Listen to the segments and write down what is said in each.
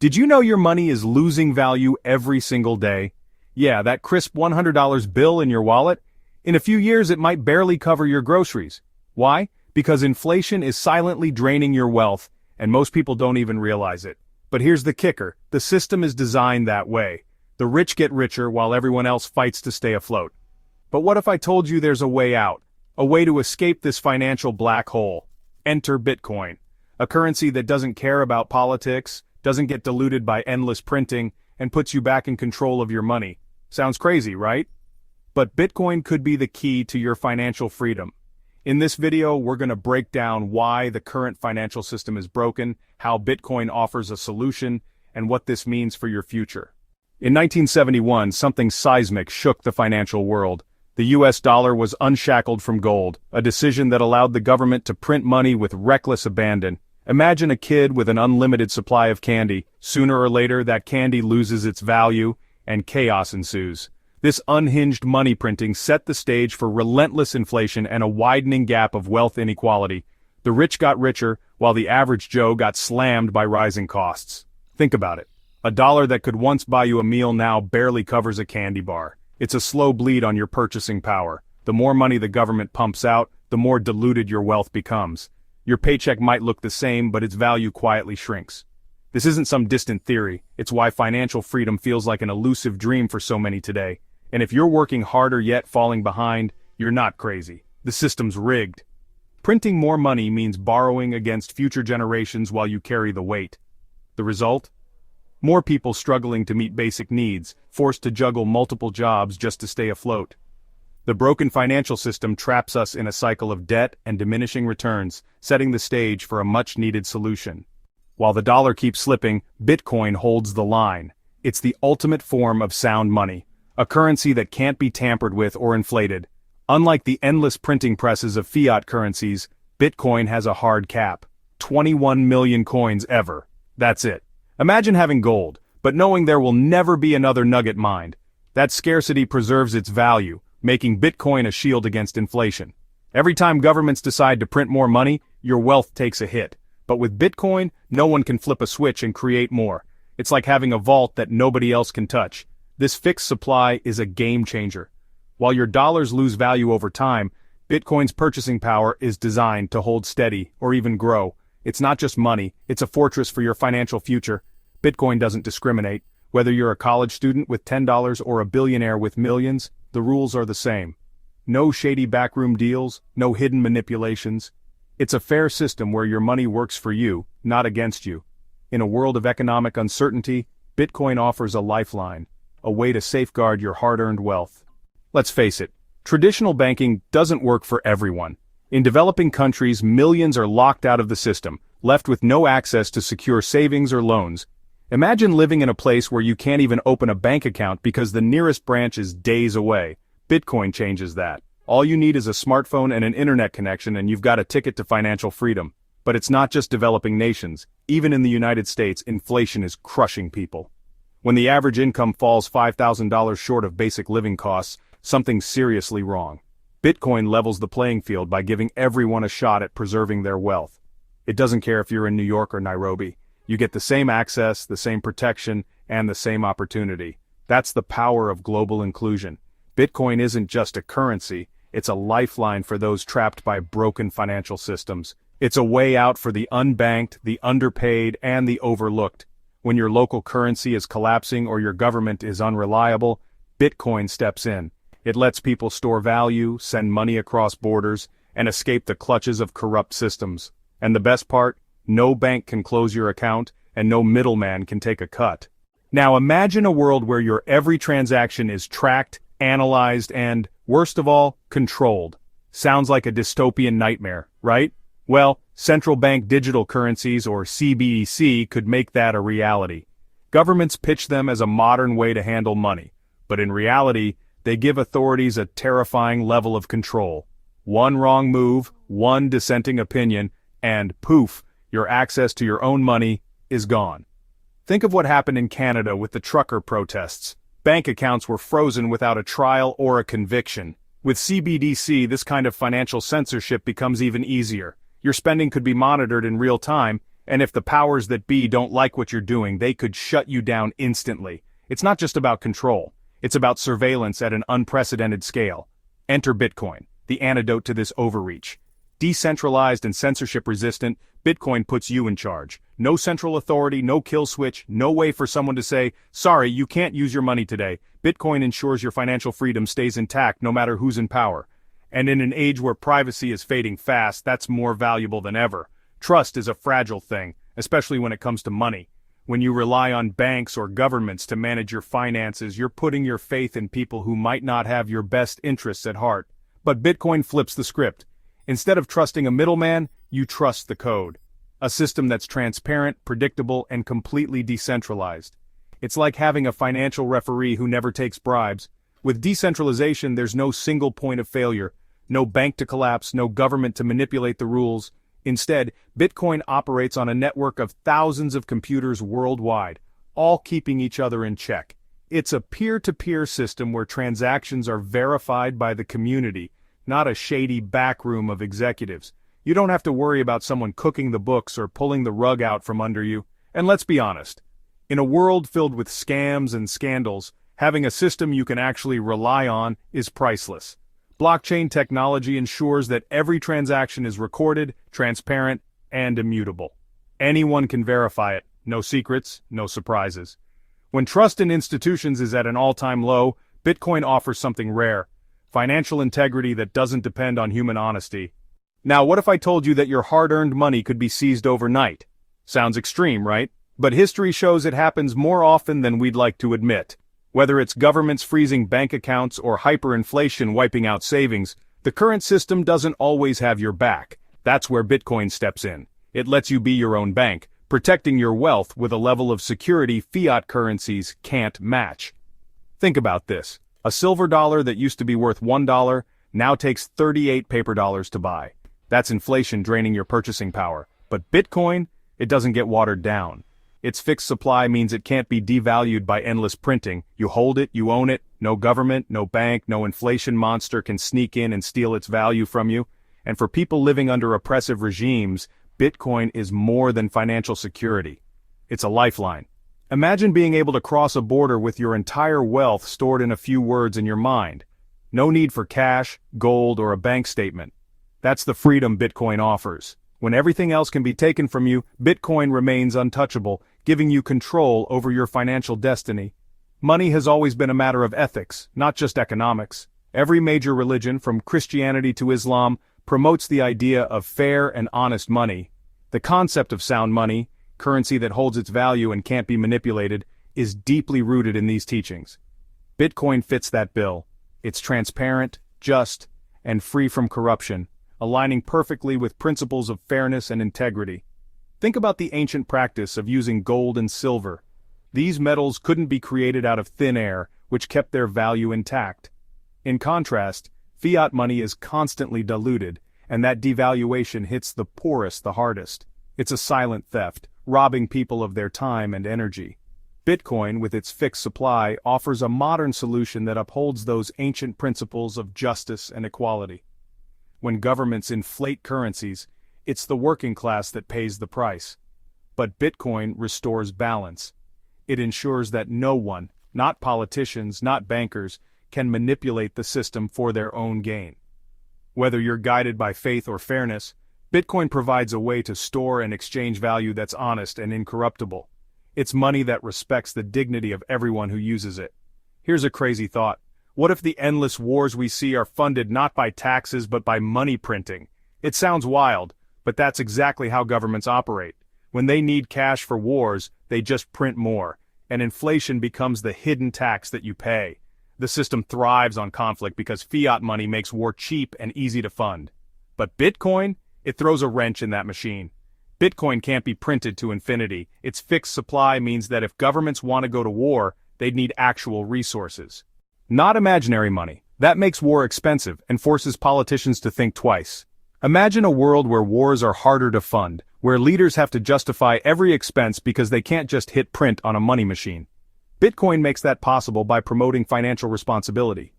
Did you know your money is losing value every single day? Yeah, that crisp $100 bill in your wallet? In a few years it might barely cover your groceries. Why? Because inflation is silently draining your wealth, and most people don't even realize it. But here's the kicker, the system is designed that way. The rich get richer while everyone else fights to stay afloat. But what if I told you there's a way out? A way to escape this financial black hole? Enter Bitcoin. A currency that doesn't care about politics, doesn't get diluted by endless printing, and puts you back in control of your money. Sounds crazy, right? But Bitcoin could be the key to your financial freedom. In this video, we're going to break down why the current financial system is broken, how Bitcoin offers a solution, and what this means for your future. In 1971, something seismic shook the financial world. The US dollar was unshackled from gold, a decision that allowed the government to print money with reckless abandon. Imagine a kid with an unlimited supply of candy. Sooner or later, that candy loses its value, and chaos ensues. This unhinged money printing set the stage for relentless inflation and a widening gap of wealth inequality. The rich got richer, while the average Joe got slammed by rising costs. Think about it. A dollar that could once buy you a meal now barely covers a candy bar. It's a slow bleed on your purchasing power. The more money the government pumps out, the more diluted your wealth becomes. Your paycheck might look the same, but its value quietly shrinks. This isn't some distant theory, it's why financial freedom feels like an elusive dream for so many today. And if you're working harder yet falling behind, you're not crazy. The system's rigged. Printing more money means borrowing against future generations while you carry the weight. The result? More people struggling to meet basic needs, forced to juggle multiple jobs just to stay afloat. The broken financial system traps us in a cycle of debt and diminishing returns, setting the stage for a much-needed solution. While the dollar keeps slipping, Bitcoin holds the line. It's the ultimate form of sound money, a currency that can't be tampered with or inflated. Unlike the endless printing presses of fiat currencies, Bitcoin has a hard cap. 21 million coins ever. That's it. Imagine having gold, but knowing there will never be another nugget mined. That scarcity preserves its value, making Bitcoin a shield against inflation. Every time governments decide to print more money, your wealth takes a hit. But with Bitcoin, no one can flip a switch and create more. It's like having a vault that nobody else can touch. This fixed supply is a game changer. While your dollars lose value over time, Bitcoin's purchasing power is designed to hold steady or even grow. It's not just money, it's a fortress for your financial future. Bitcoin doesn't discriminate. Whether you're a college student with $10 or a billionaire with millions, the rules are the same. No shady backroom deals, no hidden manipulations. It's a fair system where your money works for you, not against you. In a world of economic uncertainty, Bitcoin offers a lifeline, a way to safeguard your hard-earned wealth. Let's face it, traditional banking doesn't work for everyone. In developing countries, millions are locked out of the system, left with no access to secure savings or loans. Imagine living in a place where you can't even open a bank account because the nearest branch is days away. Bitcoin changes that. All you need is a smartphone and an internet connection and you've got a ticket to financial freedom. But it's not just developing nations. Even in the United States, inflation is crushing people. When the average income falls $5,000 short of basic living costs, something's seriously wrong. Bitcoin levels the playing field by giving everyone a shot at preserving their wealth. It doesn't care if you're in New York or Nairobi. You get the same access, the same protection, and the same opportunity. That's the power of global inclusion. Bitcoin isn't just a currency, it's a lifeline for those trapped by broken financial systems. It's a way out for the unbanked, the underpaid, and the overlooked. When your local currency is collapsing or your government is unreliable, Bitcoin steps in. It lets people store value, send money across borders, and escape the clutches of corrupt systems. And the best part? No bank can close your account, and no middleman can take a cut. Now imagine a world where your every transaction is tracked, analyzed, and, worst of all, controlled. Sounds like a dystopian nightmare, right? Well, Central Bank Digital Currencies, or CBDC, could make that a reality. Governments pitch them as a modern way to handle money, but in reality, they give authorities a terrifying level of control. One wrong move, one dissenting opinion, and poof, your access to your own money is gone. Think of what happened in Canada with the trucker protests. Bank accounts were frozen without a trial or a conviction. With CBDC, this kind of financial censorship becomes even easier. Your spending could be monitored in real time, And if the powers that be don't like what you're doing, they could shut you down instantly. It's not just about control. It's about surveillance at an unprecedented scale. Enter Bitcoin, the antidote to this overreach. Decentralized and censorship-resistant, Bitcoin puts you in charge. No central authority, no kill switch, no way for someone to say, sorry, you can't use your money today. Bitcoin ensures your financial freedom stays intact no matter who's in power. And in an age where privacy is fading fast, that's more valuable than ever. Trust is a fragile thing, especially when it comes to money. When you rely on banks or governments to manage your finances, you're putting your faith in people who might not have your best interests at heart. But Bitcoin flips the script. Instead of trusting a middleman, you trust the code. A system that's transparent, predictable, and completely decentralized. It's like having a financial referee who never takes bribes. With decentralization, there's no single point of failure, no bank to collapse, no government to manipulate the rules. Instead, Bitcoin operates on a network of thousands of computers worldwide, all keeping each other in check. It's a peer-to-peer system where transactions are verified by the community, not a shady backroom of executives. You don't have to worry about someone cooking the books or pulling the rug out from under you. And let's be honest, in a world filled with scams and scandals, having a system you can actually rely on is priceless. Blockchain technology ensures that every transaction is recorded, transparent, and immutable. Anyone can verify it, no secrets, no surprises. When trust in institutions is at an all-time low, Bitcoin offers something rare: financial integrity that doesn't depend on human honesty. Now, what if I told you that your hard-earned money could be seized overnight? Sounds extreme, right? But history shows it happens more often than we'd like to admit. Whether it's governments freezing bank accounts or hyperinflation wiping out savings, the current system doesn't always have your back. That's where Bitcoin steps in. It lets you be your own bank, protecting your wealth with a level of security fiat currencies can't match. Think about this. A silver dollar that used to be worth $1 now takes 38 paper dollars to buy. That's inflation draining your purchasing power. But Bitcoin, it doesn't get watered down. Its fixed supply means it can't be devalued by endless printing. You hold it, you own it. No government, no bank, no inflation monster can sneak in and steal its value from you. And for people living under oppressive regimes, Bitcoin is more than financial security. It's a lifeline. Imagine being able to cross a border with your entire wealth stored in a few words in your mind. No need for cash, gold, or a bank statement. That's the freedom Bitcoin offers. When everything else can be taken from you, Bitcoin remains untouchable, giving you control over your financial destiny. Money has always been a matter of ethics, not just economics. Every major religion, from Christianity to Islam, promotes the idea of fair and honest money. The concept of sound money, currency that holds its value and can't be manipulated, is deeply rooted in these teachings. Bitcoin fits that bill. It's transparent, just, and free from corruption, aligning perfectly with principles of fairness and integrity. Think about the ancient practice of using gold and silver. These metals couldn't be created out of thin air, which kept their value intact. In contrast, fiat money is constantly diluted, and that devaluation hits the poorest the hardest. It's a silent theft, robbing people of their time and energy. Bitcoin, with its fixed supply, offers a modern solution that upholds those ancient principles of justice and equality. When governments inflate currencies, it's the working class that pays the price. But Bitcoin restores balance. It ensures that no one, not politicians, not bankers, can manipulate the system for their own gain. Whether you're guided by faith or fairness, Bitcoin provides a way to store and exchange value that's honest and incorruptible. It's money that respects the dignity of everyone who uses it. Here's a crazy thought. What if the endless wars we see are funded not by taxes but by money printing? It sounds wild, but that's exactly how governments operate. When they need cash for wars, they just print more, and inflation becomes the hidden tax that you pay. The system thrives on conflict because fiat money makes war cheap and easy to fund. But Bitcoin, it throws a wrench in that machine. Bitcoin can't be printed to infinity. Its fixed supply means that if governments want to go to war, they'd need actual resources. Not imaginary money. That makes war expensive and forces politicians to think twice. Imagine a world where wars are harder to fund, where leaders have to justify every expense because they can't just hit print on a money machine. Bitcoin makes that possible by promoting financial responsibility.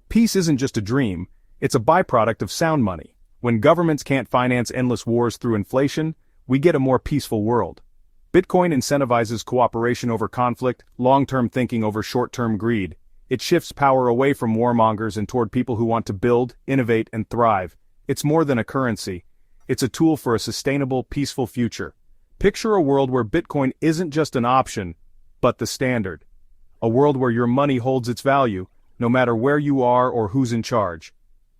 Peace isn't just a dream, it's a byproduct of sound money. When governments can't finance endless wars through inflation, we get a more peaceful world. Bitcoin incentivizes cooperation over conflict, long-term thinking over short-term greed. It shifts power away from warmongers and toward people who want to build, innovate, and thrive. It's more than a currency. It's a tool for a sustainable, peaceful future. Picture a world where Bitcoin isn't just an option, but the standard. A world where your money holds its value, no matter where you are or who's in charge.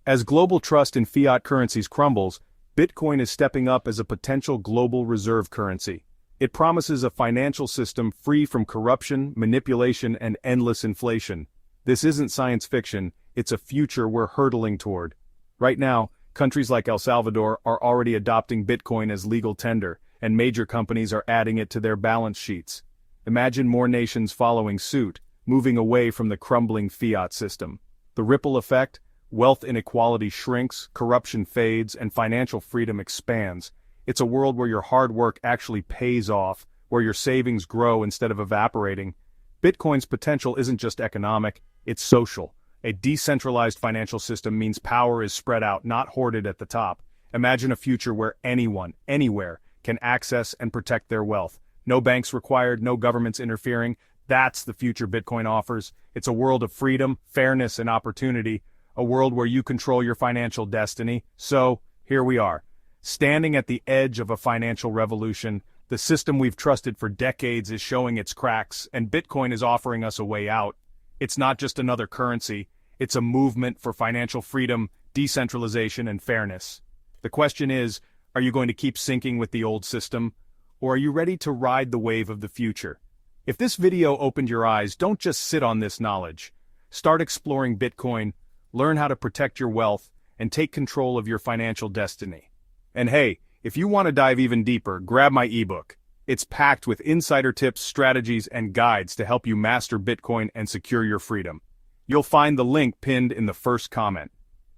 As global trust in fiat currencies crumbles, Bitcoin is stepping up as a potential global reserve currency. It promises a financial system free from corruption, manipulation, and endless inflation. This isn't science fiction, it's a future we're hurtling toward. Right now, countries like El Salvador are already adopting Bitcoin as legal tender, and major companies are adding it to their balance sheets. Imagine more nations following suit, moving away from the crumbling fiat system. The ripple effect? Wealth inequality shrinks, corruption fades, and financial freedom expands. It's a world where your hard work actually pays off, where your savings grow instead of evaporating. Bitcoin's potential isn't just economic, it's social. A decentralized financial system means power is spread out, not hoarded at the top. Imagine a future where anyone, anywhere, can access and protect their wealth. No banks required, no governments interfering. That's the future Bitcoin offers. It's a world of freedom, fairness, and opportunity. A world where you control your financial destiny. So, here we are. Standing at the edge of a financial revolution, the system we've trusted for decades is showing its cracks, and Bitcoin is offering us a way out. It's not just another currency, it's a movement for financial freedom, decentralization, and fairness. The question is, are you going to keep sinking with the old system, or are you ready to ride the wave of the future? If this video opened your eyes, don't just sit on this knowledge. Start exploring Bitcoin, learn how to protect your wealth, and take control of your financial destiny. And hey, if you want to dive even deeper, grab my ebook. It's packed with insider tips, strategies, and guides to help you master Bitcoin and secure your freedom. You'll find the link pinned in the first comment.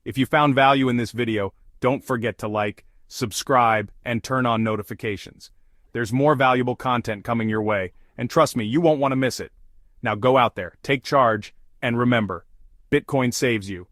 If you found value in this video, don't forget to like, subscribe, and turn on notifications. There's more valuable content coming your way, and trust me, you won't want to miss it. Now go out there, take charge, and remember, Bitcoin saves you.